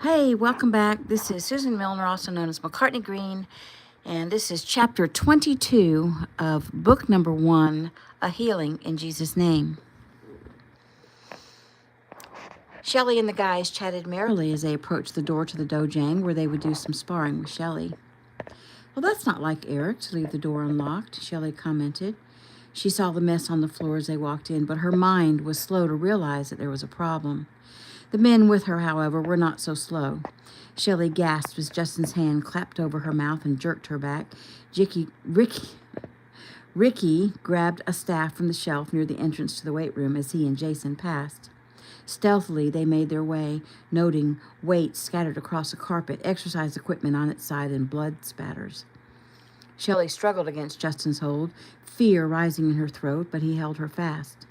Hey, welcome back. This is Susan Milner, also known as McCartney Green, and this is chapter 22 of book number 1, A Healing in Jesus' Name. Shelley and the guys chatted merrily as they approached the door to the dojang where they would do some sparring with Shelley. Well, that's not like Eric to leave the door unlocked, Shelley commented. She saw the mess on the floor as they walked in, but her mind was slow to realize that there was a problem. The men with her, however, were not so slow. Shelley gasped as Justin's hand clapped over her mouth and jerked her back. Ricky grabbed a staff from the shelf near the entrance to the weight room as he and Jason passed. Stealthily, they made their way, noting weights scattered across the carpet, exercise equipment on its side, and blood spatters. Shelley struggled against Justin's hold, fear rising in her throat, but he held her fast.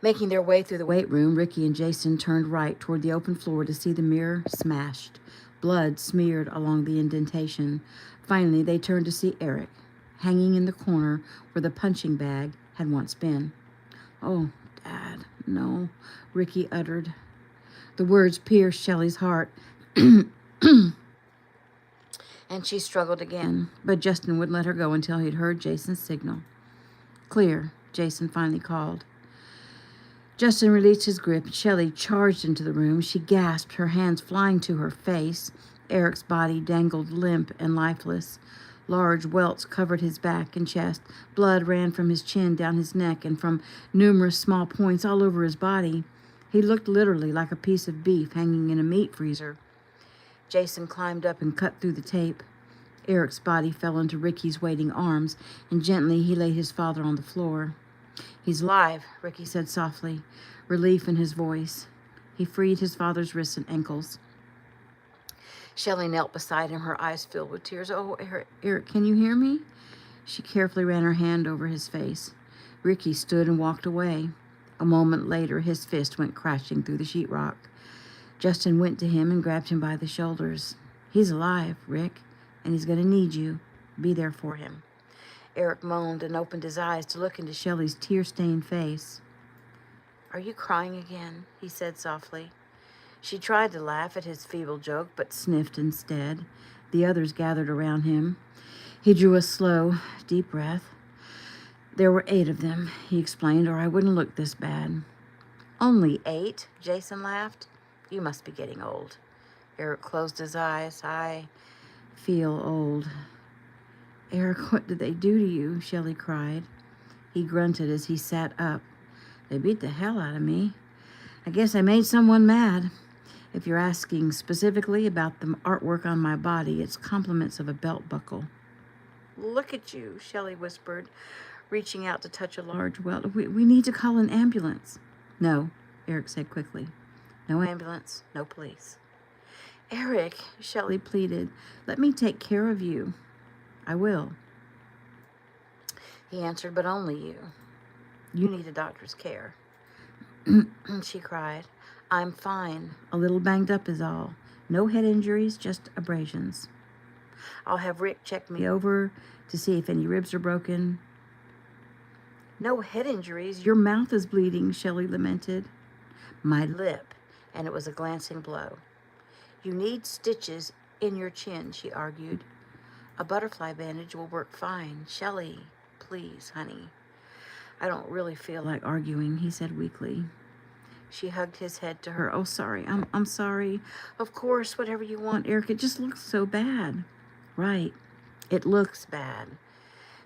Making their way through the weight room, Ricky and Jason turned right toward the open floor to see the mirror smashed, blood smeared along the indentation. Finally, they turned to see Eric, hanging in the corner where the punching bag had once been. "Oh, Dad, no," Ricky uttered. The words pierced Shelley's heart, and she struggled again, but Justin wouldn't let her go until he'd heard Jason's signal. "Clear," Jason finally called. Justin released his grip, and Shelley charged into the room. She gasped, her hands flying to her face. Eric's body dangled limp and lifeless. Large welts covered his back and chest. Blood ran from his chin down his neck and from numerous small points all over his body. He looked literally like a piece of beef hanging in a meat freezer. Jason climbed up and cut through the tape. Eric's body fell into Ricky's waiting arms, and gently he laid his father on the floor. "He's alive," Ricky said softly, relief in his voice. He freed his father's wrists and ankles. Shelley knelt beside him, her eyes filled with tears. "Oh, Eric, can you hear me?" She carefully ran her hand over his face. Ricky stood and walked away. A moment later, his fist went crashing through the sheetrock. Justin went to him and grabbed him by the shoulders. "He's alive, Rick, and he's going to need you. Be there for him." Eric moaned and opened his eyes to look into Shelley's tear-stained face. "Are you crying again?" he said softly. She tried to laugh at his feeble joke, but sniffed instead. The others gathered around him. He drew a slow, deep breath. "There were 8 of them," he explained, "or I wouldn't look this bad." "Only 8?" Jason laughed. "You must be getting old." Eric closed his eyes. "I feel old." "Eric, what did they do to you?" Shelley cried. He grunted as he sat up. "They beat the hell out of me. I guess I made someone mad. If you're asking specifically about the artwork on my body, it's compliments of a belt buckle." "Look at you," Shelley whispered, reaching out to touch a large welt. We need to call an ambulance." "No," Eric said quickly. "No ambulance, no police." "Eric," Shelley pleaded, "let me take care of you." "I will," he answered, "but only you. You need a doctor's care." She cried. "I'm fine. A little banged up is all. No head injuries, just abrasions. I'll have Rick check me over to see if any ribs are broken." "No head injuries? Your mouth is bleeding," Shelley lamented. "My lip," and it was a glancing blow. "You need stitches in your chin," she argued. "A butterfly bandage will work fine. Shelley, please, honey." "I don't really feel like arguing," he said weakly. She hugged his head to her. "Oh, sorry. I'm sorry. Of course, whatever you want, Eric. It just looks so bad." "Right. It looks bad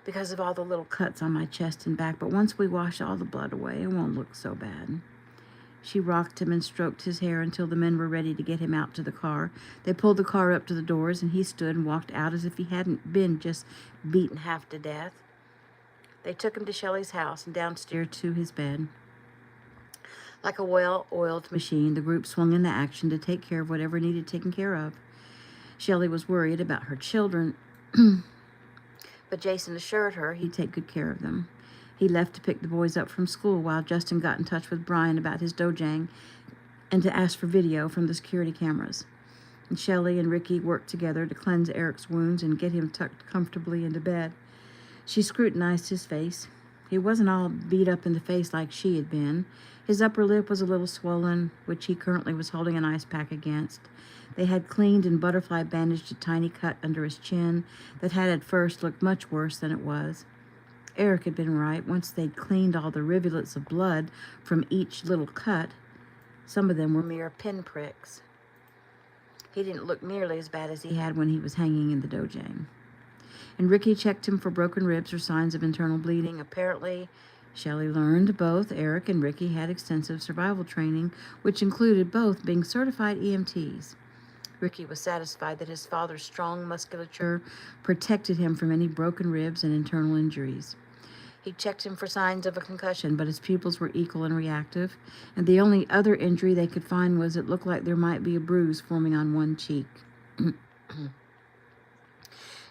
because of all the little cuts on my chest and back. But once we wash all the blood away, it won't look so bad." She rocked him and stroked his hair until the men were ready to get him out to the car. They pulled the car up to the doors, and he stood and walked out as if he hadn't been just beaten half to death. They took him to Shelley's house and downstairs to his bed. Like a well-oiled machine, the group swung into action to take care of whatever needed taken care of. Shelley was worried about her children, but Jason assured her he'd take good care of them. He left to pick the boys up from school while Justin got in touch with Brian about his dojang and to ask for video from the security cameras. And Shelley and Ricky worked together to cleanse Eric's wounds and get him tucked comfortably into bed. She scrutinized his face. He wasn't all beat up in the face like she had been. His upper lip was a little swollen, which he currently was holding an ice pack against. They had cleaned and butterfly bandaged a tiny cut under his chin that had at first looked much worse than it was. Eric had been right. Once they'd cleaned all the rivulets of blood from each little cut, some of them were mere pinpricks. He didn't look nearly as bad as he had when he was hanging in the dojang. And Ricky checked him for broken ribs or signs of internal bleeding. Apparently, Shelley learned both Eric and Ricky had extensive survival training, which included both being certified EMTs. Ricky was satisfied that his father's strong musculature protected him from any broken ribs and internal injuries. He checked him for signs of a concussion, but his pupils were equal and reactive, and the only other injury they could find was it looked like there might be a bruise forming on one cheek.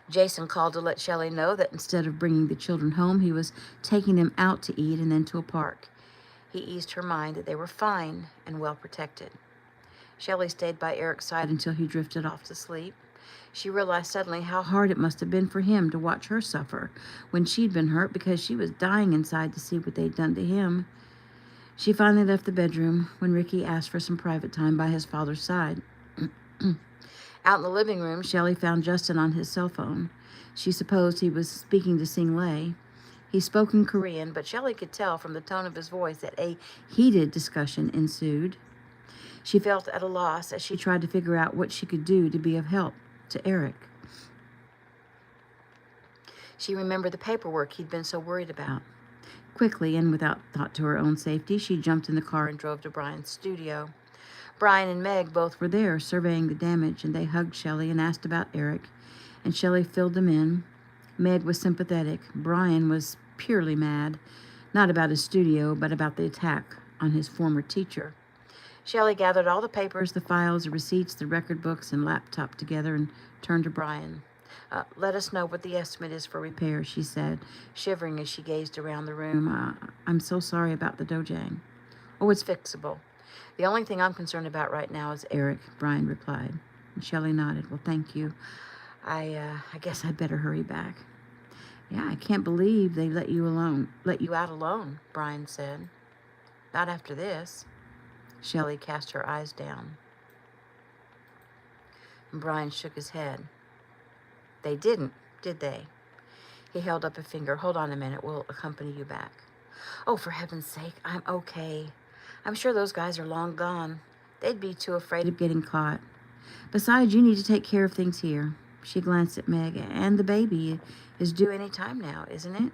Jason called to let Shelley know that instead of bringing the children home, he was taking them out to eat and then to a park. He eased her mind that they were fine and well protected. Shelley stayed by Eric's side until he drifted off to sleep. She realized suddenly how hard it must have been for him to watch her suffer when she'd been hurt because she was dying inside to see what they'd done to him. She finally left the bedroom when Ricky asked for some private time by his father's side. Out in the living room, Shelley found Justin on his cell phone. She supposed he was speaking to Sing Lei. He spoke in Korean, but Shelley could tell from the tone of his voice that a heated discussion ensued. She felt at a loss as she tried to figure out what she could do to be of help to Eric. She remembered the paperwork he'd been so worried about. Quickly, and without thought to her own safety, she jumped in the car and drove to Brian's studio. Brian and Meg both were there, surveying the damage, and they hugged Shelley and asked about Eric, and Shelley filled them in. Meg was sympathetic. Brian was purely mad, not about his studio, but about the attack on his former teacher. Shelley gathered all the papers, the files, the receipts, the record books, and laptop together and turned to Brian. Let us know what the estimate is for repairs, she said, shivering as she gazed around the room. I'm so sorry about the dojang. Oh, it's fixable. The only thing I'm concerned about right now is Eric, Brian replied. And Shelley nodded. Well, thank you. I guess I'd better hurry back. Yeah, I can't believe they let you out alone, Brian said. Not after this. Shelley cast her eyes down. And Brian shook his head. They didn't, did they? He held up a finger. Hold on a minute. We'll accompany you back. Oh, for heaven's sake, I'm okay. I'm sure those guys are long gone. They'd be too afraid of getting caught. Besides, you need to take care of things here. She glanced at Meg. And the baby is due any time now, isn't it?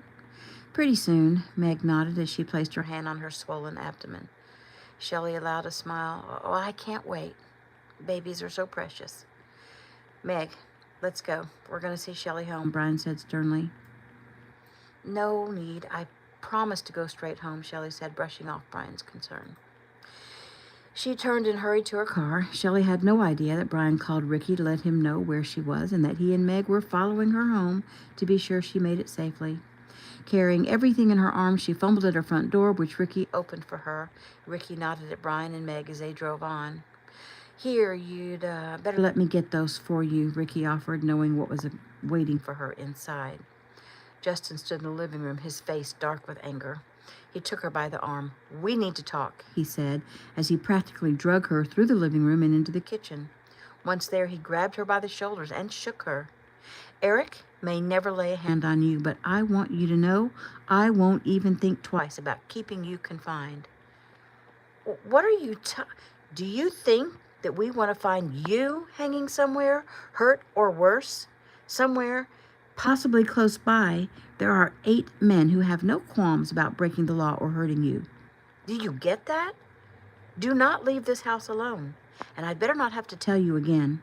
Pretty soon, Meg nodded as she placed her hand on her swollen abdomen. Shelley allowed a smile. Oh, I can't wait. Babies are so precious. Meg, let's go. We're going to see Shelley home, Brian said sternly. No need. I promised to go straight home, Shelley said, brushing off Brian's concern. She turned and hurried to her car. Shelley had no idea that Brian called Ricky to let him know where she was and that he and Meg were following her home to be sure she made it safely. Carrying everything in her arms, she fumbled at her front door, which Ricky opened for her. Ricky nodded at Brian and Meg as they drove on. Here, you'd better let me get those for you, Ricky offered, knowing what was waiting for her inside. Justin stood in the living room, his face dark with anger. He took her by the arm. We need to talk, he said, as he practically drug her through the living room and into the kitchen. Once there, he grabbed her by the shoulders and shook her. Eric may never lay a hand on you, but I want you to know I won't even think twice about keeping you confined. What are you Do you think that we want to find you hanging somewhere, hurt or worse? Somewhere, possibly close by, there are 8 men who have no qualms about breaking the law or hurting you. Do you get that? Do not leave this house alone, and I'd better not have to tell you again.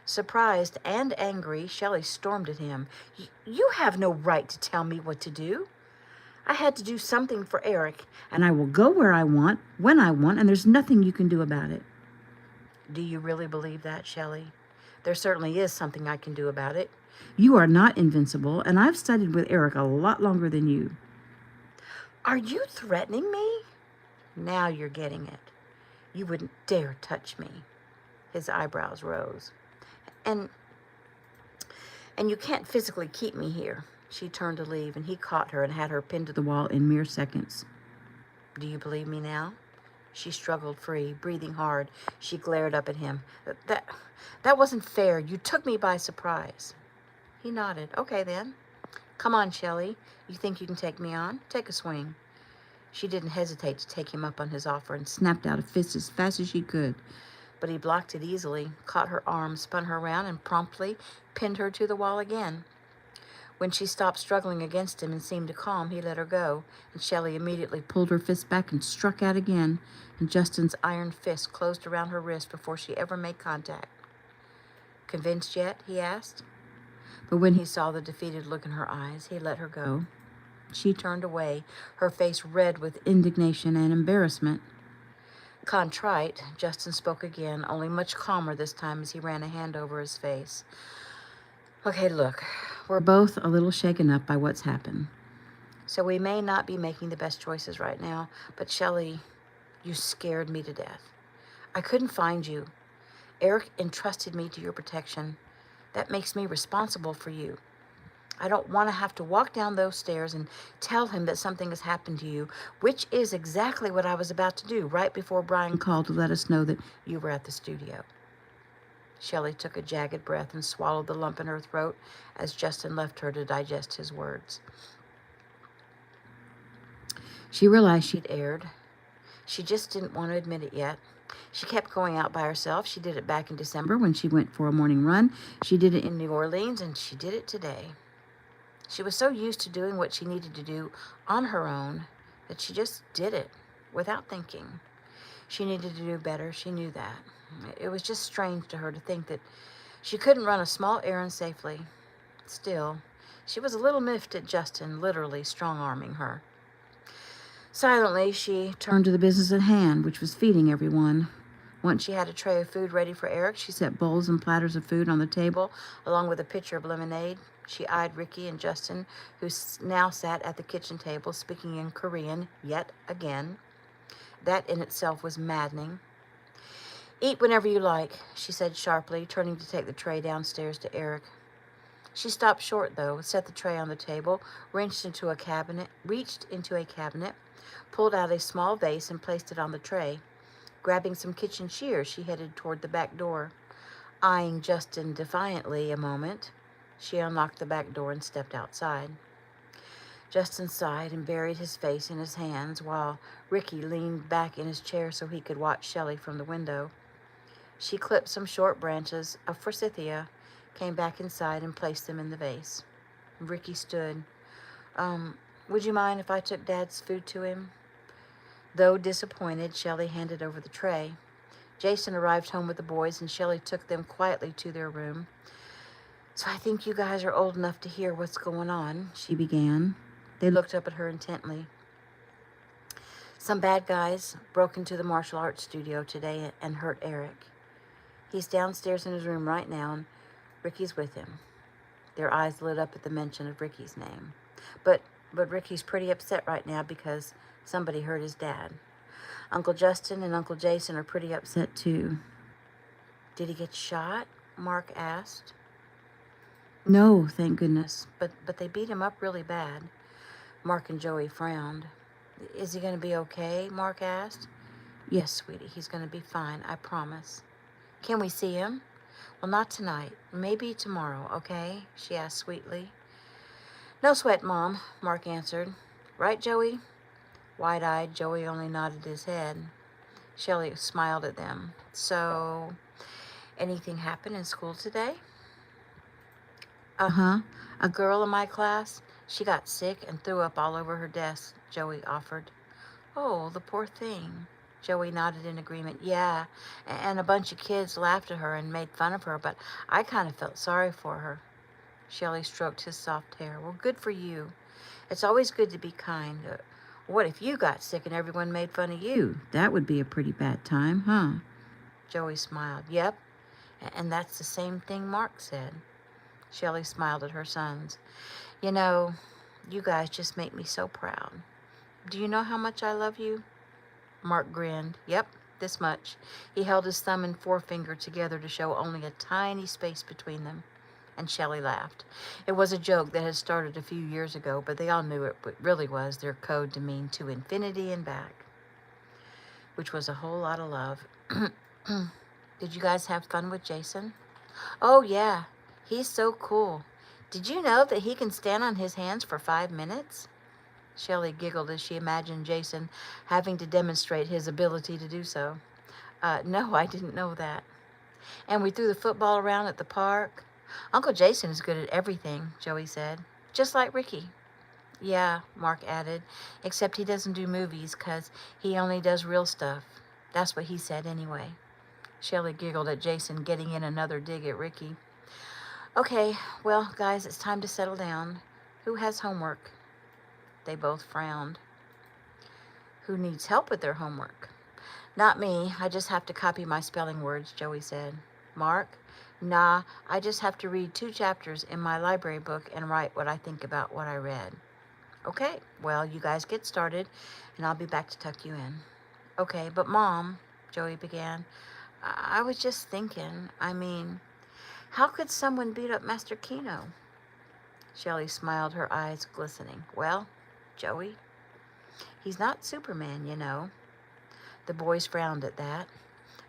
Surprised and angry, Shelley stormed at him. You have no right to tell me what to do. I had to do something for Eric, and I will go where I want, when I want, and there's nothing you can do about it. Do you really believe that, Shelley? There certainly is something I can do about it. You are not invincible, and I've studied with Eric a lot longer than you. Are you threatening me? Now you're getting it. You wouldn't dare touch me. His eyebrows rose. And you can't physically keep me here. She turned to leave, and he caught her and had her pinned to the wall in mere seconds. Do you believe me now? She struggled free, breathing hard. She glared up at him. That wasn't fair. You took me by surprise. He nodded. Okay, then. Come on, Shelley. You think you can take me on? Take a swing. She didn't hesitate to take him up on his offer and snapped out a fist as fast as she could. But he blocked it easily, caught her arm, spun her around, and promptly pinned her to the wall again. When she stopped struggling against him and seemed to calm, he let her go, and Shelley immediately pulled her fist back and struck out again, and Justin's iron fist closed around her wrist before she ever made contact. Convinced yet? He asked. But when he saw the defeated look in her eyes, he let her go. She turned away, her face red with indignation and embarrassment. Contrite, Justin spoke again, only much calmer this time as he ran a hand over his face. Okay, look, we're both a little shaken up by what's happened. So we may not be making the best choices right now, but Shelley, you scared me to death. I couldn't find you. Eric entrusted me to your protection. That makes me responsible for you. I don't want to have to walk down those stairs and tell him that something has happened to you, which is exactly what I was about to do right before Brian called to let us know that you were at the studio. Shelley took a jagged breath and swallowed the lump in her throat as Justin left her to digest his words. She realized she'd erred. She just didn't want to admit it yet. She kept going out by herself. She did it back in December when she went for a morning run. She did it in New Orleans, and she did it today. She was so used to doing what she needed to do on her own that she just did it without thinking. She needed to do better. She knew that. It was just strange to her to think that she couldn't run a small errand safely. Still, she was a little miffed at Justin literally strong-arming her. Silently, she turned to the business at hand, which was feeding everyone. Once she had a tray of food ready for Eric, she set bowls and platters of food on the table, along with a pitcher of lemonade. She eyed Ricky and Justin, who now sat at the kitchen table, speaking in Korean yet again. That in itself was maddening. Eat whenever you like, she said sharply, turning to take the tray downstairs to Eric. She stopped short, though, set the tray on the table, reached into a cabinet, pulled out a small vase and placed it on the tray. Grabbing some kitchen shears, she headed toward the back door. Eyeing Justin defiantly a moment, she unlocked the back door and stepped outside. Justin sighed and buried his face in his hands while Ricky leaned back in his chair so he could watch Shelley from the window. She clipped some short branches of forsythia, came back inside and placed them in the vase. Ricky stood. Would you mind if I took Dad's food to him? Though disappointed, Shelley handed over the tray. Jason arrived home with the boys, and Shelley took them quietly to their room. So I think you guys are old enough to hear what's going on, she began. They looked up at her intently. Some bad guys broke into the martial arts studio today and hurt Eric. He's downstairs in his room right now, and Ricky's with him. Their eyes lit up at the mention of Ricky's name. But Ricky's pretty upset right now because somebody hurt his dad. Uncle Justin and Uncle Jason are pretty upset too. Did he get shot? Mark asked. No, thank goodness. But they beat him up really bad. Mark and Joey frowned. Is he going to be okay? Mark asked. Yes, sweetie, he's going to be fine, I promise. Can we see him? Well, not tonight. Maybe tomorrow, okay? She asked sweetly. No sweat, Mom, Mark answered. Right, Joey? Wide-eyed, Joey only nodded his head. Shelley smiled at them. So, anything happened in school today? Uh-huh. A girl in my class, she got sick and threw up all over her desk, Joey offered. Oh, the poor thing. Joey nodded in agreement. Yeah, and a bunch of kids laughed at her and made fun of her, but I kind of felt sorry for her. Shelley stroked his soft hair. Well, good for you. It's always good to be kind. What if you got sick and everyone made fun of you? That would be a pretty bad time, huh? Joey smiled. Yep, and that's the same thing Mark said. Shelley smiled at her sons. You know, you guys just make me so proud. Do you know how much I love you? Mark grinned. Yep, this much. He held his thumb and forefinger together to show only a tiny space between them. And Shelley laughed. It was a joke that had started a few years ago, but they all knew it really was their code to mean to infinity and back. which was a whole lot of love. Did you guys have fun with Jason? Oh, yeah. He's so cool. Did you know that he can stand on his hands for 5 minutes? Shelley giggled as she imagined Jason having to demonstrate his ability to do so. No, I didn't know that. And we threw the football around at the park. Uncle Jason is good at everything, Joey said. Just like Ricky. Yeah, Mark added, except he doesn't do movies 'cause he only does real stuff. That's what he said anyway. Shelley giggled at Jason getting in another dig at Ricky. Okay, well, guys, it's time to settle down. Who has homework? They both frowned. Who needs help with their homework? Not me. I just have to copy my spelling words, Joey said. Mark? Nah, I just have to read 2 chapters in my library book and write what I think about what I read. Okay, well, you guys get started, and I'll be back to tuck you in. Okay, but Mom, Joey began, I was just thinking, how could someone beat up Master Kino? Shelley smiled, her eyes glistening. Well, Joey, he's not Superman, you know. The boys frowned at that,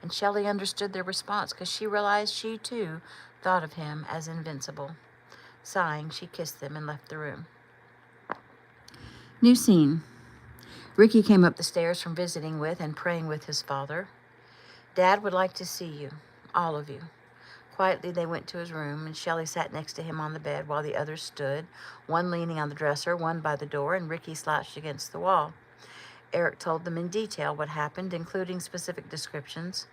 and Shelley understood their response because she realized she, too, thought of him as invincible. Sighing, she kissed them and left the room. New scene. Ricky came up the stairs from visiting with and praying with his father. Dad would like to see you, all of you. Quietly, they went to his room, and Shelley sat next to him on the bed while the others stood, one leaning on the dresser, one by the door, and Ricky slouched against the wall. Eric told them in detail what happened, including specific descriptions.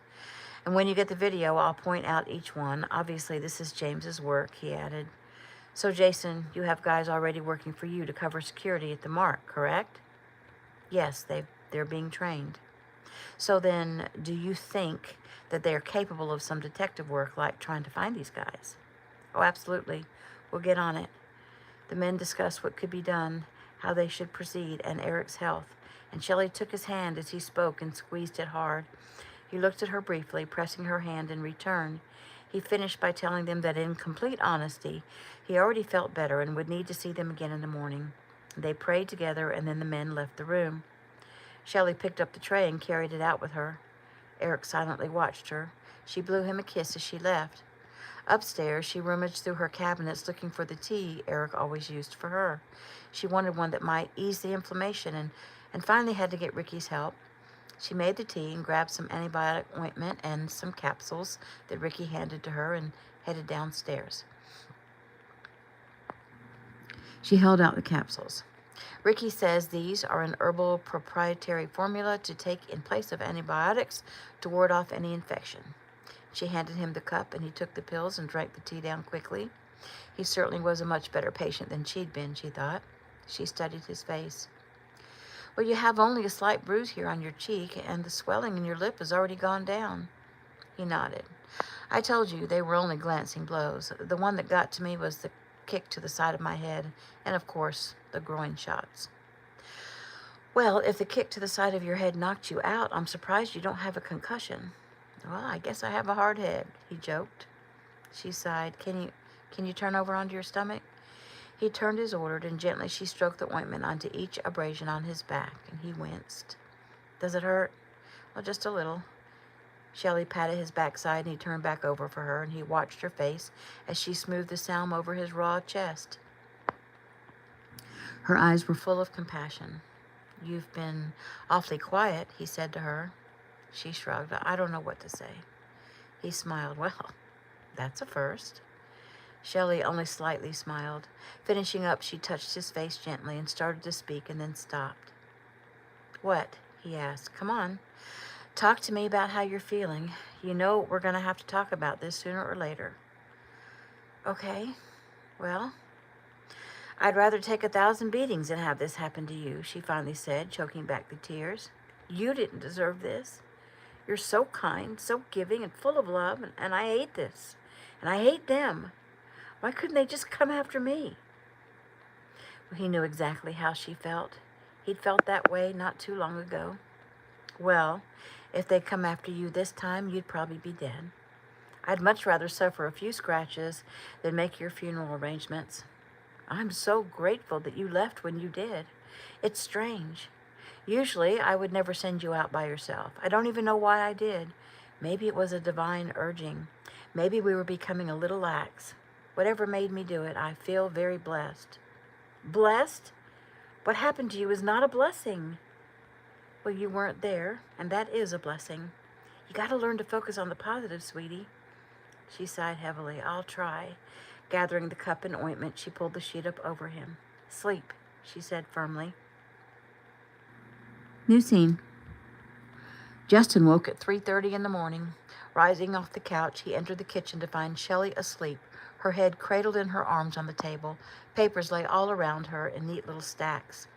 And when you get the video, I'll point out each one. Obviously, this is James's work, he added. So, Jason, you have guys already working for you to cover security at the Mark, correct? Yes, they're being trained. So then, do you think that they are capable of some detective work, like trying to find these guys? Oh, absolutely. We'll get on it. The men discussed what could be done, how they should proceed, and Eric's health. And Shelley took his hand as he spoke and squeezed it hard. He looked at her briefly, pressing her hand in return. He finished by telling them that in complete honesty, he already felt better and would need to see them again in the morning. They prayed together, and then the men left the room. Shelley picked up the tray and carried it out with her. Eric silently watched her. She blew him a kiss as she left. Upstairs, she rummaged through her cabinets looking for the tea Eric always used for her. She wanted one that might ease the inflammation and finally had to get Ricky's help. She made the tea and grabbed some antibiotic ointment and some capsules that Ricky handed to her and headed downstairs. She held out the capsules. Ricky says these are an herbal proprietary formula to take in place of antibiotics to ward off any infection. She handed him the cup, and he took the pills and drank the tea down quickly. He certainly was a much better patient than she'd been, she thought. She studied his face. Well, you have only a slight bruise here on your cheek, and the swelling in your lip has already gone down. He nodded. I told you they were only glancing blows. The one that got to me was the kick to the side of my head, and of course, the groin shots. Well, if the kick to the side of your head knocked you out, I'm surprised you don't have a concussion. Well, I guess I have a hard head, he joked. She sighed. Can you turn over onto your stomach? He turned as ordered, and gently she stroked the ointment onto each abrasion on his back, and he winced. Does it hurt? Well, just a little. Shelley patted his backside, and he turned back over for her, and he watched her face as she smoothed the salve over his raw chest. Her eyes were full of compassion. You've been awfully quiet, he said to her. She shrugged. I don't know what to say. He smiled. Well, that's a first. Shelley only slightly smiled. Finishing up, she touched his face gently and started to speak and then stopped. What? He asked. Come on. Talk to me about how you're feeling. You know we're going to have to talk about this sooner or later. Okay. Well, I'd rather take 1,000 beatings than have this happen to you, she finally said, choking back the tears. You didn't deserve this. You're so kind, so giving, and full of love, and I hate this. And I hate them. Why couldn't they just come after me? Well, he knew exactly how she felt. He'd felt that way not too long ago. Well, if they come after you this time, you'd probably be dead. I'd much rather suffer a few scratches than make your funeral arrangements. I'm so grateful that you left when you did. It's strange. Usually, I would never send you out by yourself. I don't even know why I did. Maybe it was a divine urging. Maybe we were becoming a little lax. Whatever made me do it, I feel very blessed. Blessed? What happened to you is not a blessing. Well, you weren't there, and that is a blessing. You got to learn to focus on the positive, sweetie. She sighed heavily. I'll try. Gathering the cup and ointment, she pulled the sheet up over him. Sleep, she said firmly. New scene. Justin woke at 3:30 in the morning. Rising off the couch, he entered the kitchen to find Shelley asleep, her head cradled in her arms on the table. Papers lay all around her in neat little stacks.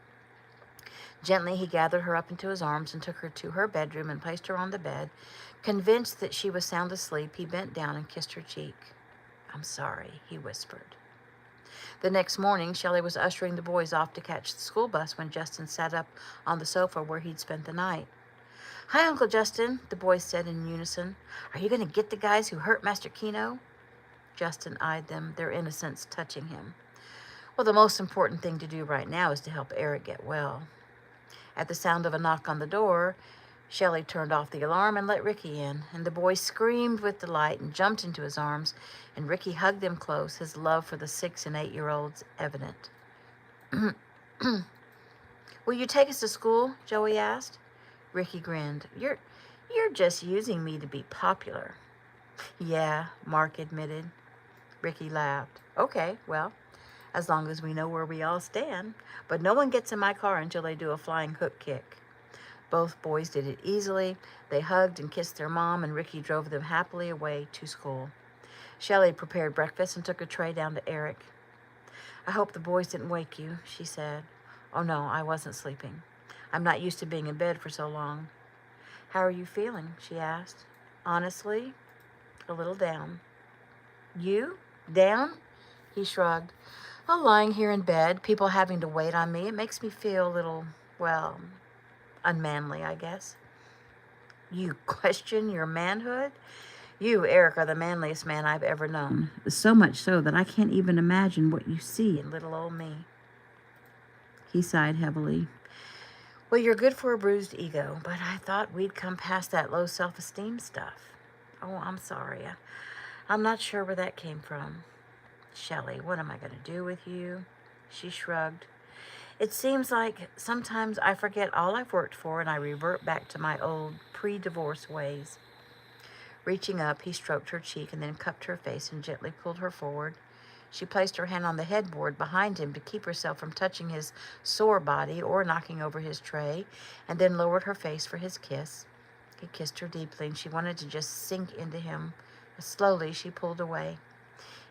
Gently, he gathered her up into his arms and took her to her bedroom and placed her on the bed. Convinced that she was sound asleep, he bent down and kissed her cheek. I'm sorry, he whispered. The next morning, Shelley was ushering the boys off to catch the school bus when Justin sat up on the sofa where he'd spent the night. Hi, Uncle Justin, the boys said in unison. Are you going to get the guys who hurt Master Keno? Justin eyed them, their innocence touching him. Well, the most important thing to do right now is to help Eric get well. At the sound of a knock on the door, Shelley turned off the alarm and let Ricky in, and the boy screamed with delight and jumped into his arms, and Ricky hugged them close, his love for the 6 and 8-year-olds evident. Will you take us to school? Joey asked. Ricky grinned. You're just using me to be popular. Yeah, Mark admitted. Ricky laughed. Okay, well, as long as we know where we all stand. But no one gets in my car until they do a flying hook kick. Both boys did it easily. They hugged and kissed their mom, and Ricky drove them happily away to school. Shelley prepared breakfast and took a tray down to Eric. I hope the boys didn't wake you, she said. Oh no, I wasn't sleeping. I'm not used to being in bed for so long. How are you feeling? She asked. Honestly, a little down. You? Down? He shrugged. Well, lying here in bed, people having to wait on me, it makes me feel a little, well, unmanly, I guess. You question your manhood? You, Eric, are the manliest man I've ever known. So much so that I can't even imagine what you see in little old me. He sighed heavily. Well, you're good for a bruised ego, but I thought we'd come past that low self-esteem stuff. Oh, I'm sorry. I'm not sure where that came from. Shelley, what am I going to do with you? She shrugged. It seems like sometimes I forget all I've worked for and I revert back to my old pre-divorce ways. Reaching up, he stroked her cheek and then cupped her face and gently pulled her forward. She placed her hand on the headboard behind him to keep herself from touching his sore body or knocking over his tray, and then lowered her face for his kiss. He kissed her deeply, and she wanted to just sink into him. Slowly, she pulled away.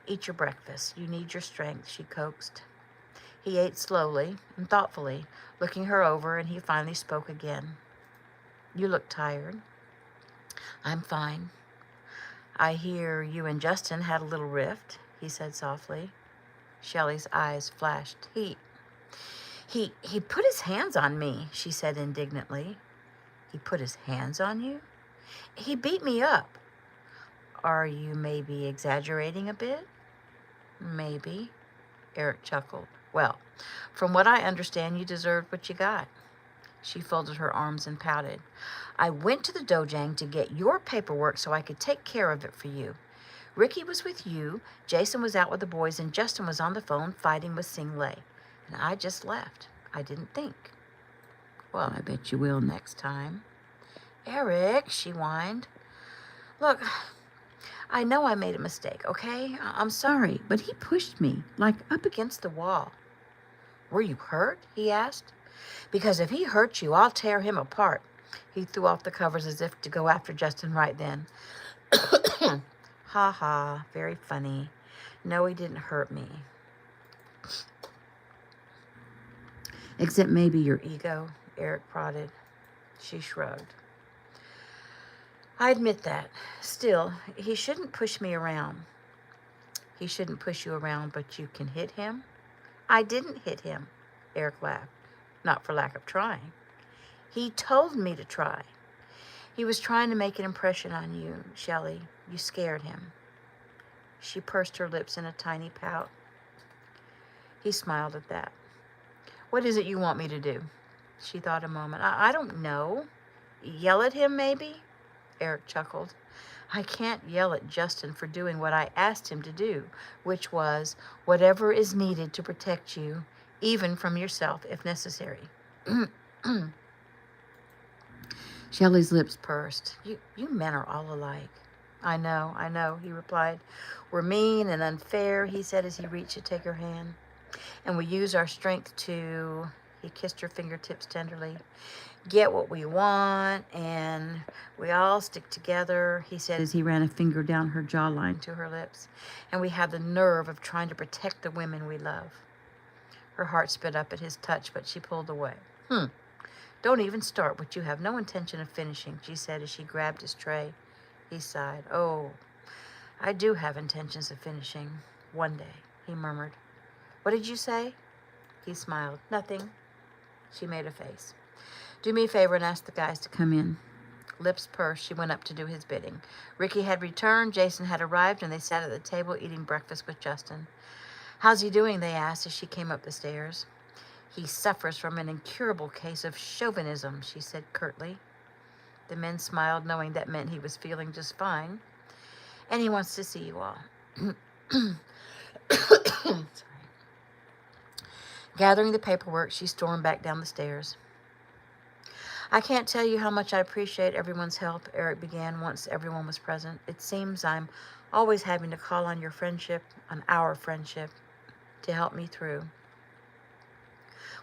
Eat your breakfast. You need your strength, she coaxed. He ate slowly and thoughtfully, looking her over, and he finally spoke again. You look tired. I'm fine. I hear you and Justin had a little rift, he said softly. Shelley's eyes flashed. He put his hands on me, she said indignantly. He put his hands on you? He beat me up. Are you maybe exaggerating a bit? Maybe, Eric chuckled. Well, from what I understand, you deserved what you got. She folded her arms and pouted. I went to the dojang to get your paperwork so I could take care of it for you. Ricky was with you, Jason was out with the boys, and Justin was on the phone fighting with Sing Lei. And I just left. I didn't think. Well, I bet you will next time. Eric, she whined. Look, I know I made a mistake, okay? I'm sorry, but he pushed me, like up against the wall. Were you hurt? He asked. Because if he hurt you, I'll tear him apart. He threw off the covers as if to go after Justin right then. Ha ha, very funny. No, he didn't hurt me. Except maybe your ego, Eric prodded. She shrugged. I admit that. Still, he shouldn't push me around. He shouldn't push you around, but you can hit him? I didn't hit him, Eric laughed. Not for lack of trying. He told me to try. He was trying to make an impression on you, Shelley. You scared him. She pursed her lips in a tiny pout. He smiled at that. What is it you want me to do? She thought a moment. I don't know. Yell at him, maybe? Eric chuckled. I can't yell at Justin for doing what I asked him to do, which was whatever is needed to protect you, even from yourself if necessary. Shelley's lips pursed. You men are all alike. I know, he replied. We're mean and unfair, he said as he reached to take her hand. And we use our strength to, he kissed her fingertips tenderly, get what we want, and we all stick together, he said as he ran a finger down her jawline to her lips. And we have the nerve of trying to protect the women we love. Her heart sped up at his touch, but she pulled away. Don't even start what you have no intention of finishing, she said as she grabbed his tray. He sighed. Oh, I do have intentions of finishing. One day, he murmured. What did you say? He smiled. Nothing. She made a face. Do me a favor and ask the guys to come in. Lips pursed, she went up to do his bidding. Ricky had returned, Jason had arrived, and they sat at the table eating breakfast with Justin. How's he doing? They asked as she came up the stairs. He suffers from an incurable case of chauvinism, she said curtly. The men smiled, knowing that meant he was feeling just fine. And he wants to see you all. Sorry. Gathering the paperwork, she stormed back down the stairs. I can't tell you how much I appreciate everyone's help, Eric began once everyone was present. It seems I'm always having to call on your friendship, on our friendship, to help me through.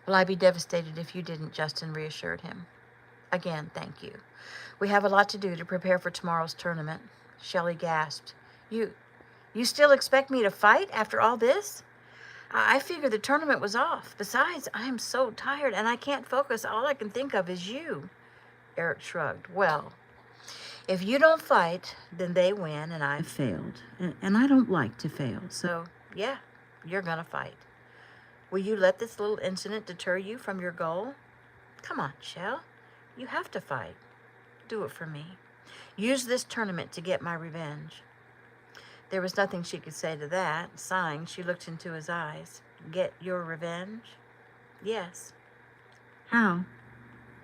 Well, I'd be devastated if you didn't, Justin reassured him. Again, thank you. We have a lot to do to prepare for tomorrow's tournament. Shelley gasped. You still expect me to fight after all this? I figured the tournament was off. Besides, I am so tired and I can't focus. All I can think of is you. Eric shrugged. Well, if you don't fight, then they win and I've failed. And I don't like to fail. So, yeah, you're going to fight. Will you let this little incident deter you from your goal? Come on, Shell. You have to fight. Do it for me. Use this tournament to get my revenge. There was nothing she could say to that. Sighing, she looked into his eyes. Get your revenge? Yes. How?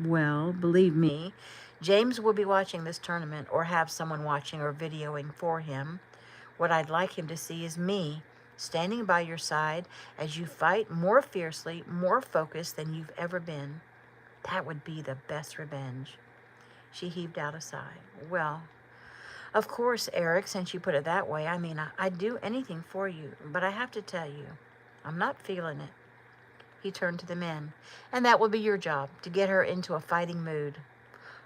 Well, believe me, James will be watching this tournament or have someone watching or videoing for him. What I'd like him to see is me standing by your side as you fight more fiercely, more focused than you've ever been. That would be the best revenge. She heaved out a sigh. Well, of course, Eric, since you put it that way, I mean, I'd do anything for you, but I have to tell you, I'm not feeling it. He turned to the men. And that will be your job, to get her into a fighting mood.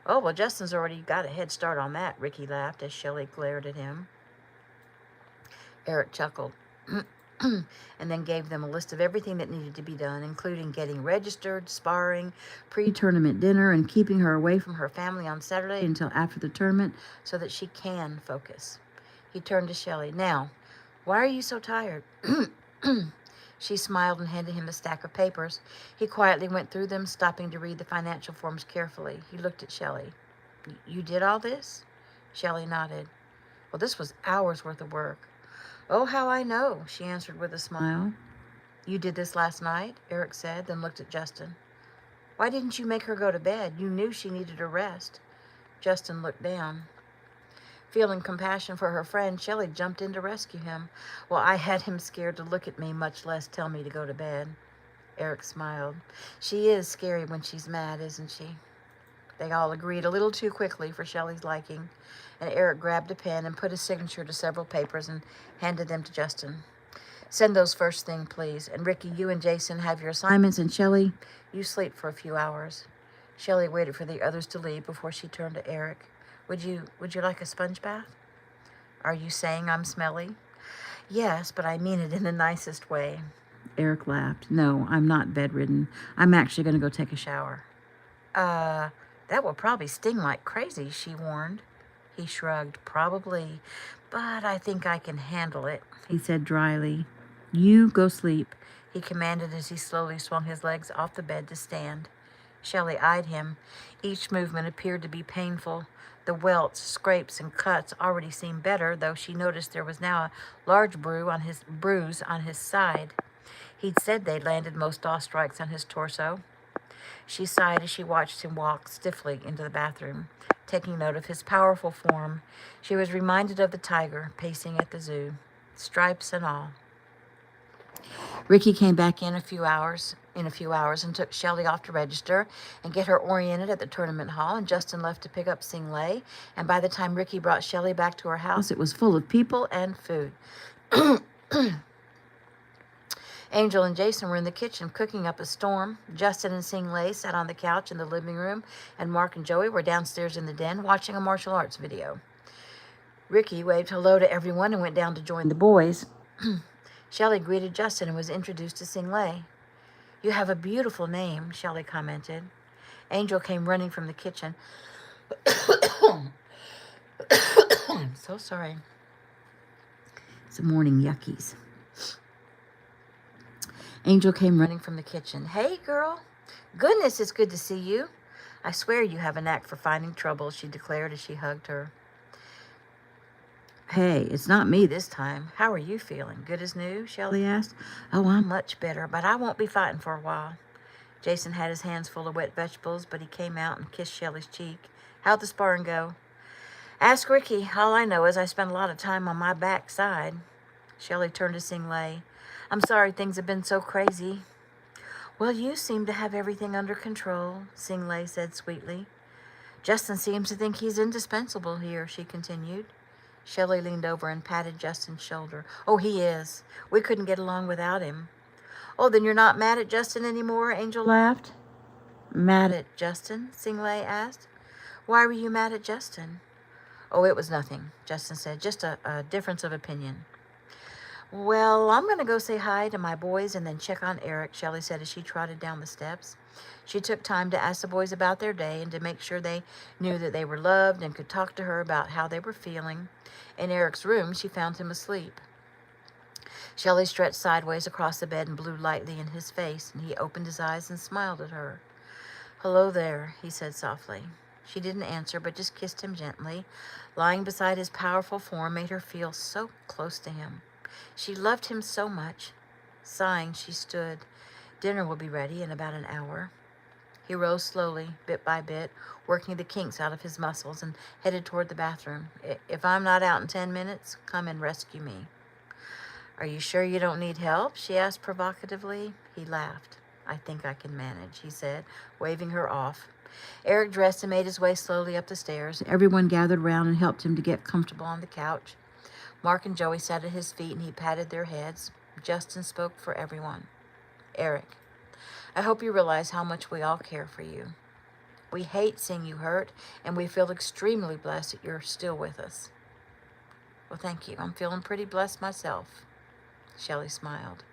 Oh, well, Justin's already got a head start on that, Ricky laughed as Shelley glared at him. Eric chuckled. And then gave them a list of everything that needed to be done, including getting registered, sparring, pre-tournament dinner, and keeping her away from her family on Saturday until after the tournament so that she can focus. He turned to Shelley. Now, why are you so tired? She smiled and handed him a stack of papers. He quietly went through them, stopping to read the financial forms carefully. He looked at Shelley. You did all this? Shelley nodded. Well, this was hours worth of work. Oh, how I know, she answered with a smile. You did this last night, Eric said, then looked at Justin. Why didn't you make her go to bed? You knew she needed a rest. Justin looked down. Feeling compassion for her friend, Shelley jumped in to rescue him. Well, I had him scared to look at me, much less tell me to go to bed. Eric smiled. She is scary when she's mad, isn't she? They all agreed a little too quickly for Shelley's liking, and Eric grabbed a pen and put his signature to several papers and handed them to Justin. Send those first thing, please. And Ricky, you and Jason have your assignments, and Shelley, you sleep for a few hours. Shelley waited for the others to leave before she turned to Eric. Would you like a sponge bath? Are you saying I'm smelly? Yes, but I mean it in the nicest way. Eric laughed. No, I'm not bedridden. I'm actually going to go take a shower. That will probably sting like crazy, she warned. He shrugged. Probably, but I think I can handle it, he said dryly. You go sleep, he commanded as he slowly swung his legs off the bed to stand. Shelley eyed him. Each movement appeared to be painful. The welts, scrapes, and cuts already seemed better, though she noticed there was now a large bruise on his side. He'd said they'd landed most all strikes on his torso. She sighed as she watched him walk stiffly into the bathroom. Taking note of his powerful form, she was reminded of the tiger pacing at the zoo, stripes and all. Ricky came back in a few hours and took Shelley off to register and get her oriented at the tournament hall, and Justin left to pick up Sing Lei, and by the time Ricky brought Shelley back to her house, it was full of people and food. Angel and Jason were in the kitchen cooking up a storm. Justin and Sing Lei sat on the couch in the living room, and Mark and Joey were downstairs in the den watching a martial arts video. Ricky waved hello to everyone and went down to join the boys. Shelley greeted Justin and was introduced to Sing Lei. "You have a beautiful name," Shelley commented. Angel came running from the kitchen. I'm so sorry. It's the morning yuckies. Angel came running from the kitchen. "Hey, girl. Goodness, it's good to see you. I swear you have a knack for finding trouble," she declared as she hugged her. "Hey, it's not me this time. How are you feeling? Good as new?" Shelley asked. "Oh, I'm much better, but I won't be fighting for a while." Jason had his hands full of wet vegetables, but he came out and kissed Shelley's cheek. "How'd the sparring go?" "Ask Ricky. All I know is I spent a lot of time on my backside." Shelley turned to Sing Lei. "I'm sorry things have been so crazy." "Well, you seem to have everything under control," Sing Lei said sweetly. "Justin seems to think he's indispensable here," she continued. Shelley leaned over and patted Justin's shoulder. "Oh, he is. We couldn't get along without him." "Oh, then you're not mad at Justin anymore?" Angel laughed. "Mad at Justin?" Sing Lei asked. "Why were you mad at Justin?" "Oh, it was nothing," Justin said. "Just a difference of opinion." "Well, I'm going to go say hi to my boys and then check on Eric," Shelley said as she trotted down the steps. She took time to ask the boys about their day and to make sure they knew that they were loved and could talk to her about how they were feeling. In Eric's room, she found him asleep. Shelley stretched sideways across the bed and blew lightly in his face, and he opened his eyes and smiled at her. "Hello there," he said softly. She didn't answer, but just kissed him gently. Lying beside his powerful form made her feel so close to him. She loved him so much. Sighing, she stood. Dinner will be ready in about an hour. He rose slowly, bit by bit, working the kinks out of his muscles, and headed toward the bathroom. "If I'm not out in 10 minutes, come and rescue me." "Are you sure you don't need help?" she asked provocatively. He laughed. "I think I can manage," he said, waving her off. Eric dressed and made his way slowly up the stairs. Everyone gathered round and helped him to get comfortable on the couch. Mark and Joey sat at his feet, and he patted their heads. Justin spoke for everyone. "Eric, I hope you realize how much we all care for you. We hate seeing you hurt, and we feel extremely blessed that you're still with us." "Well, thank you. I'm feeling pretty blessed myself." Shelley smiled.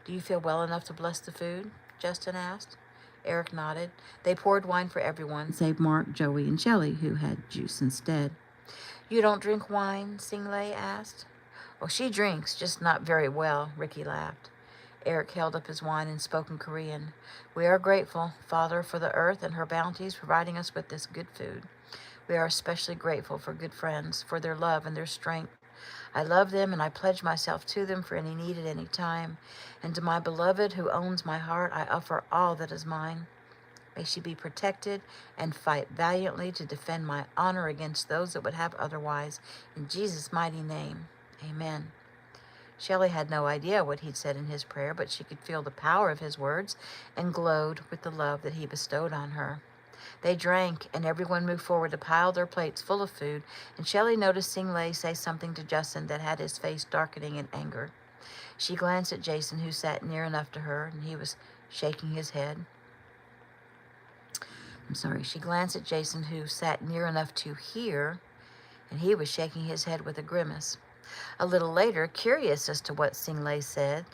"Do you feel well enough to bless the food?" Justin asked. Eric nodded. They poured wine for everyone, save Mark, Joey, and Shelley, who had juice instead. "You don't drink wine?" Sing Lei asked. "Oh, she drinks, just not very well," Ricky laughed. Eric held up his wine and spoke in Korean. "We are grateful, Father, for the earth and her bounties providing us with this good food. We are especially grateful for good friends, for their love and their strength. I love them, and I pledge myself to them for any need at any time. And to my beloved who owns my heart, I offer all that is mine. May she be protected and fight valiantly to defend my honor against those that would have otherwise. In Jesus' mighty name, amen." Shelley had no idea what he'd said in his prayer, but she could feel the power of his words and glowed with the love that he bestowed on her. They drank, and everyone moved forward to pile their plates full of food, and Shelley noticed Sing Lei say something to Justin that had his face darkening in anger. She glanced at Jason, who sat near enough to her, and he was shaking his head. She glanced at Jason, who sat near enough to hear, and he was shaking his head with a grimace. A little later, curious as to what Sing Lei said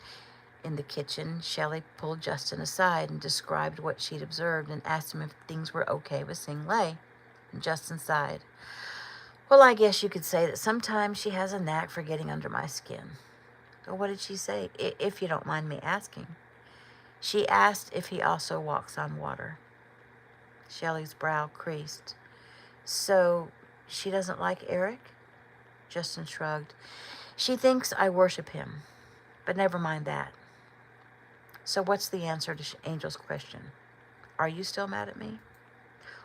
in the kitchen, Shelley pulled Justin aside and described what she'd observed and asked him if things were okay with Sing Lei. And Justin sighed. "Well, I guess you could say that sometimes she has a knack for getting under my skin." "Well, what did she say, if you don't mind me asking?" "She asked if he also walks on water." Shelley's brow creased. "So she doesn't like Eric?" Justin shrugged. "She thinks I worship him, but never mind that." "So what's the answer to Angel's question?" Are you still mad at me?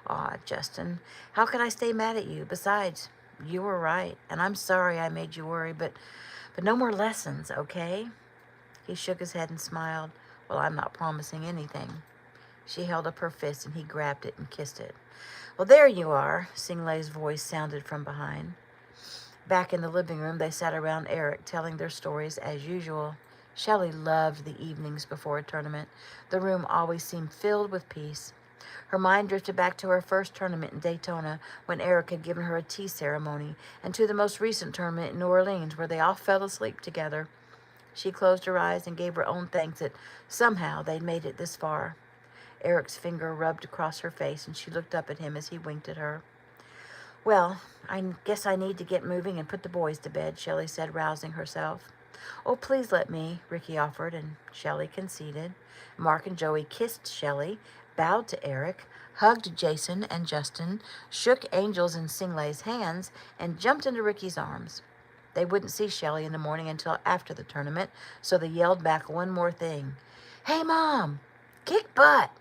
Aw, Justin, how could I stay mad at you? Besides, you were right, and I'm sorry I made you worry, but no more lessons, okay? He shook his head and smiled. Well, I'm not promising anything. She held up her fist, and he grabbed it and kissed it. Well, there you are, Singlei's voice sounded from behind. Back in the living room, they sat around Eric, telling their stories as usual. Shelley loved the evenings before a tournament. The room always seemed filled with peace. Her mind drifted back to her first tournament in Daytona, when Eric had given her a tea ceremony, and to the most recent tournament in New Orleans, where they all fell asleep together. She closed her eyes and gave her own thanks that somehow they'd made it this far. Eric's finger rubbed across her face, and she looked up at him as he winked at her. Well, I guess I need to get moving and put the boys to bed, Shelley said, rousing herself. Oh, please let me, Ricky offered, and Shelley conceded. Mark and Joey kissed Shelley, bowed to Eric, hugged Jason and Justin, shook Angel's and Singlei's hands, and jumped into Ricky's arms. They wouldn't see Shelley in the morning until after the tournament, so they yelled back one more thing. Hey, Mom, kick butt!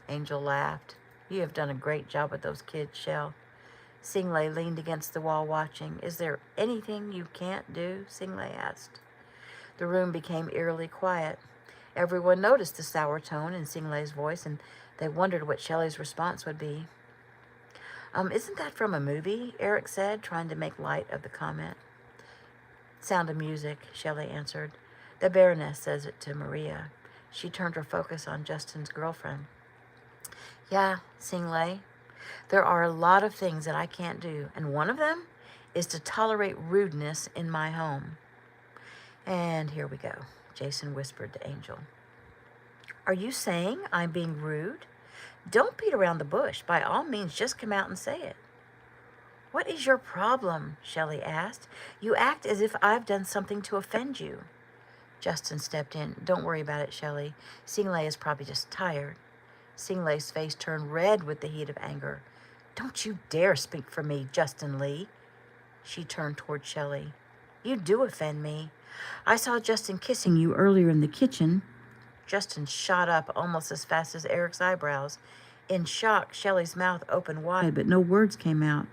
Angel laughed. You have done a great job with those kids, Shell. Singlei leaned against the wall watching. Is there anything you can't do? Singlei asked. The room became eerily quiet. Everyone noticed the sour tone in Singlei's voice, and they wondered what Shelley's response would be. Isn't that from a movie? Eric said, trying to make light of the comment. Sound of music, Shelley answered. The Baroness says it to Maria. She turned her focus on Justin's girlfriend. Yeah, Singlei. There are a lot of things that I can't do, and one of them is to tolerate rudeness in my home. And here we go, Jason whispered to Angel. Are you saying I'm being rude? Don't beat around the bush. By all means, just come out and say it. What is your problem? Shelley asked. You act as if I've done something to offend you. Justin stepped in. Don't worry about it, Shelley. Singlei is probably just tired. Singlei's face turned red with the heat of anger. Don't you dare speak for me, Justin Lee. She turned toward Shelley. You do offend me. I saw Justin kissing you earlier in the kitchen. Justin shot up almost as fast as Eric's eyebrows. In shock, Shelley's mouth opened wide, but no words came out.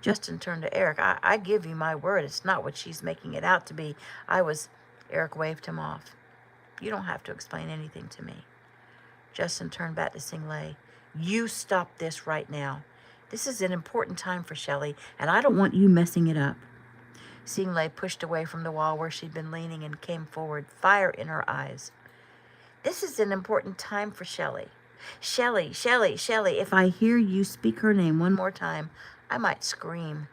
Justin turned to Eric. I give you my word, it's not what she's making it out to be. Eric waved him off. You don't have to explain anything to me. Justin turned back to Singlei. You stop this right now. This is an important time for Shelley, and I don't want you messing it up. Singlei pushed away from the wall where she'd been leaning and came forward, fire in her eyes. This is an important time for Shelley. Shelley, Shelley, Shelley. If I hear you speak her name one more time, I might scream.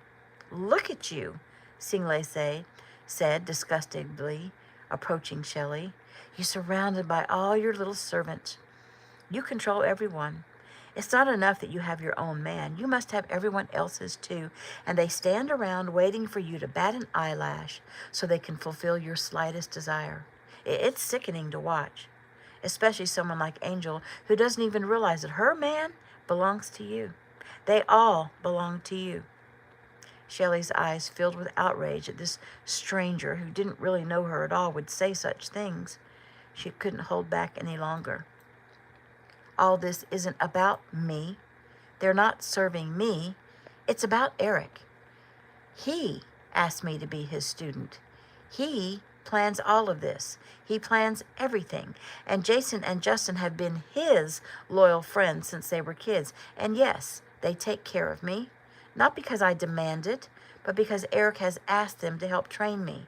Look at you, Singlei said disgustedly, approaching Shelley. You're surrounded by all your little servants. You control everyone. It's not enough that you have your own man. You must have everyone else's too, and they stand around waiting for you to bat an eyelash so they can fulfill your slightest desire. It's sickening to watch, especially someone like Angel who doesn't even realize that her man belongs to you. They all belong to you. Shelley's eyes filled with outrage at this stranger who didn't really know her at all would say such things. She couldn't hold back any longer. All this isn't about me. They're not serving me. It's about Eric. He asked me to be his student. He plans all of this. He plans everything. And Jason and Justin have been his loyal friends since they were kids. And yes, they take care of me. Not because I demand it, but because Eric has asked them to help train me.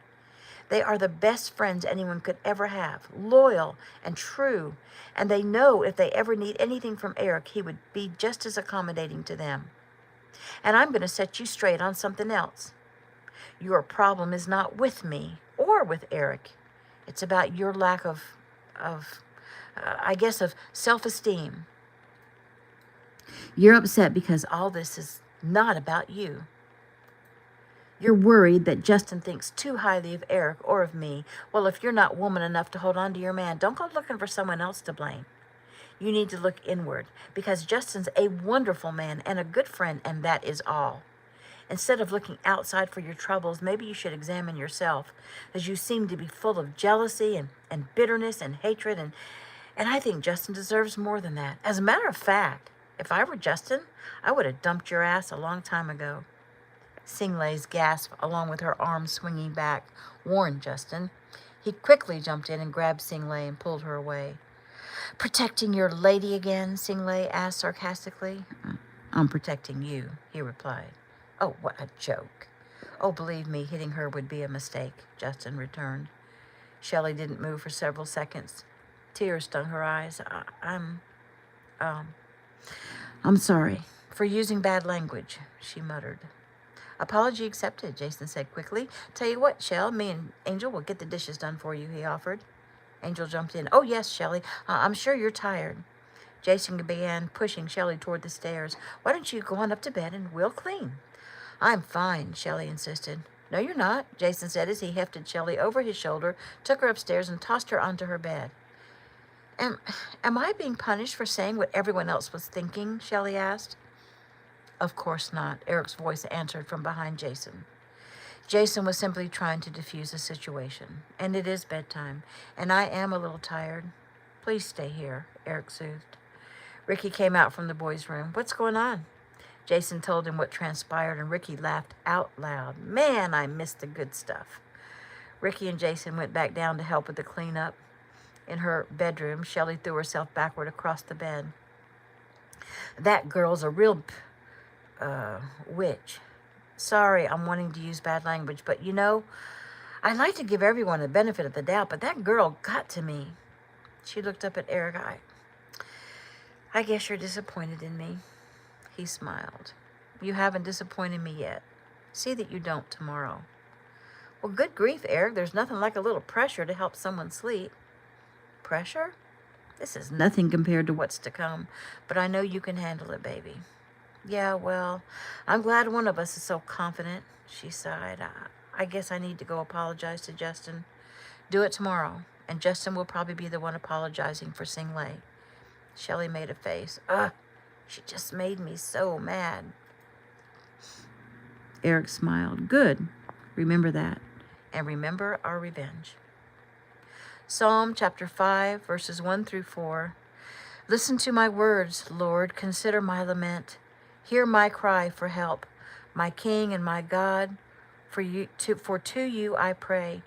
They are the best friends anyone could ever have, loyal and true, and they know if they ever need anything from Eric, he would be just as accommodating to them. And I'm going to set you straight on something else. Your problem is not with me or with Eric. It's about your lack of self-esteem. You're upset because all this is not about you. You're worried that Justin thinks too highly of Eric or of me. Well, if you're not woman enough to hold on to your man, don't go looking for someone else to blame. You need to look inward, because Justin's a wonderful man and a good friend, and that is all. Instead of looking outside for your troubles, maybe you should examine yourself, as you seem to be full of jealousy and bitterness and hatred, And I think Justin deserves more than that. As a matter of fact, if I were Justin, I would have dumped your ass a long time ago. Singlay's gasp, along with her arms swinging back, warned Justin. He quickly jumped in and grabbed Singlay and pulled her away. Protecting your lady again? Singlay asked sarcastically. I'm protecting you, he replied. Oh, what a joke. Oh, believe me, hitting her would be a mistake, Justin returned. Shelley didn't move for several seconds. Tears stung her eyes. I'm sorry for using bad language, she muttered. Apology accepted, Jason said quickly. Tell you what, Shell, me and Angel will get the dishes done for you, he offered. Angel jumped in. Oh, yes, Shelley. I'm sure you're tired. Jason began pushing Shelley toward the stairs. Why don't you go on up to bed and we'll clean? I'm fine, Shelley insisted. No, you're not, Jason said as he hefted Shelley over his shoulder, took her upstairs, and tossed her onto her bed. Am I being punished for saying what everyone else was thinking? Shelley asked. Of course not, Eric's voice answered from behind Jason. Jason was simply trying to defuse the situation. And it is bedtime, and I am a little tired. Please stay here, Eric soothed. Ricky came out from the boys' room. What's going on? Jason told him what transpired, and Ricky laughed out loud. Man, I missed the good stuff. Ricky and Jason went back down to help with the cleanup. In her bedroom, Shelley threw herself backward across the bed. That girl's a real witch. Sorry, I'm wanting to use bad language, but you know, I like to give everyone the benefit of the doubt, but that girl got to me. She looked up at Eric. I guess you're disappointed in me. He smiled. You haven't disappointed me yet. See that you don't tomorrow. Well, good grief, Eric. There's nothing like a little pressure to help someone sleep. Pressure? This is nothing compared to what's to come, but I know you can handle it, baby. Yeah, well, I'm glad one of us is so confident, she sighed. I guess I need to go apologize to Justin. Do it tomorrow, and Justin will probably be the one apologizing for Singlay. Shelley made a face. She just made me so mad. Eric smiled. Good. Remember that. And remember our revenge. Psalm chapter 5, verses 1 through 4. Listen to my words, Lord. Consider my lament. Hear my cry for help, my King and my God. For to you I pray.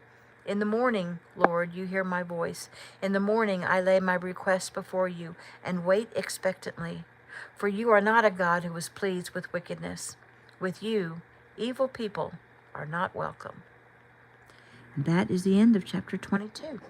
In the morning, Lord, you hear my voice. In the morning I lay my request before you and wait expectantly. For you are not a God who is pleased with wickedness. With you, evil people are not welcome. And that is the end of chapter 22.